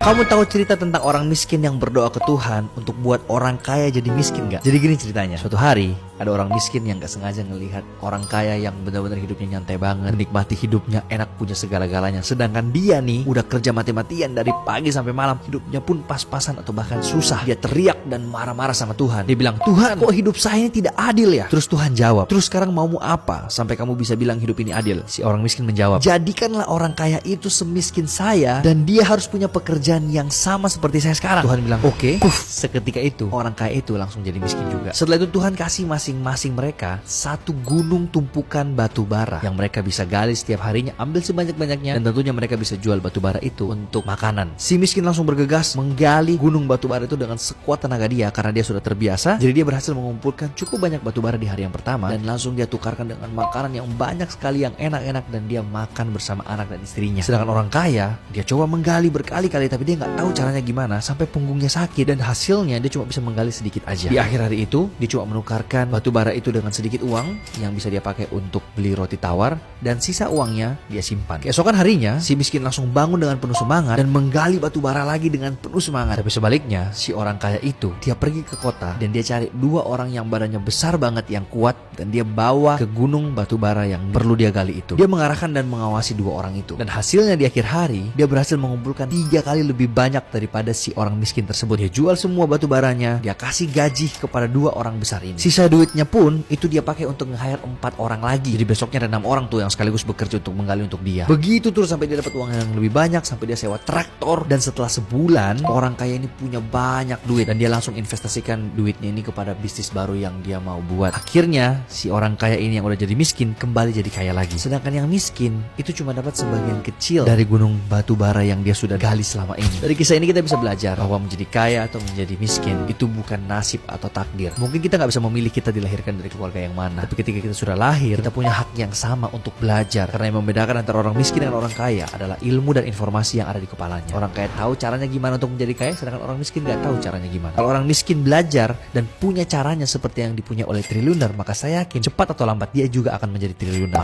Kamu tahu cerita tentang orang miskin yang berdoa ke Tuhan untuk buat orang kaya jadi miskin gak? Jadi gini ceritanya, suatu hari ada orang miskin yang gak sengaja ngelihat orang kaya yang benar-benar hidupnya nyantai banget, menikmati hidupnya, enak, punya segala-galanya. Sedangkan dia nih udah kerja mati-matian dari pagi sampai malam, hidupnya pun pas-pasan atau bahkan susah. Dia teriak dan marah-marah sama Tuhan. Dia bilang, "Tuhan, kok hidup saya ini tidak adil ya?" Terus Tuhan jawab, "Terus sekarang maumu apa sampai kamu bisa bilang hidup ini adil?" Si orang miskin menjawab, "Jadikanlah orang kaya itu semiskin saya dan dia harus punya pekerjaan yang sama seperti saya sekarang." Tuhan bilang, "Oke." Seketika itu orang kaya itu langsung jadi miskin juga. Setelah itu Tuhan kasih masing-masing mereka satu gunung tumpukan batu bara yang mereka bisa gali setiap harinya, ambil sebanyak-banyaknya, dan tentunya mereka bisa jual batu bara itu untuk makanan. Si miskin langsung bergegas menggali gunung batu bara itu dengan sekuat tenaga dia karena dia sudah terbiasa. Jadi dia berhasil mengumpulkan cukup banyak batu bara di hari yang pertama dan langsung dia tukarkan dengan makanan yang banyak sekali yang enak-enak dan dia makan bersama anak dan istrinya. Sedangkan orang kaya, dia coba menggali berkali-kali tapi dia nggak tahu caranya gimana sampai punggungnya sakit dan hasilnya dia cuma bisa menggali sedikit aja. Di akhir hari itu dia cuma menukarkan batu bara itu dengan sedikit uang yang bisa dia pakai untuk beli roti tawar dan sisa uangnya dia simpan. Keesokan harinya si miskin langsung bangun dengan penuh semangat dan menggali batu bara lagi dengan penuh semangat. Tapi sebaliknya si orang kaya itu dia pergi ke kota dan dia cari dua orang yang badannya besar banget yang kuat dan dia bawa ke gunung batu bara yang perlu dia gali itu. Dia mengarahkan dan mengawasi dua orang itu dan hasilnya di akhir hari dia berhasil mengumpulkan 3 kali lebih banyak daripada si orang miskin tersebut. Dia jual semua batu baranya, dia kasih gaji kepada 2 orang besar ini. Sisa duitnya pun itu dia pakai untuk nge-hire 4 orang lagi. Jadi besoknya ada 6 orang tuh yang sekaligus bekerja untuk menggali untuk dia. Begitu terus sampai dia dapat uang yang lebih banyak, sampai dia sewa traktor, dan setelah sebulan orang kaya ini punya banyak duit dan dia langsung investasikan duitnya ini kepada bisnis baru yang dia mau buat. Akhirnya si orang kaya ini yang udah jadi miskin kembali jadi kaya lagi. Sedangkan yang miskin itu cuma dapat sebagian kecil dari gunung batu bara yang dia sudah gali selama ini. Dari kisah ini kita bisa belajar bahwa menjadi kaya atau menjadi miskin itu bukan nasib atau takdir. Mungkin kita nggak bisa memilih kita dilahirkan dari keluarga yang mana, tapi ketika kita sudah lahir kita punya hak yang sama untuk belajar. Karena yang membedakan antara orang miskin dan orang kaya adalah ilmu dan informasi yang ada di kepalanya. Orang kaya tahu caranya gimana untuk menjadi kaya, sedangkan orang miskin nggak tahu caranya gimana. Kalau orang miskin belajar dan punya caranya seperti yang dipunya oleh triliuner, maka saya yakin cepat atau lambat dia juga akan menjadi triliuner.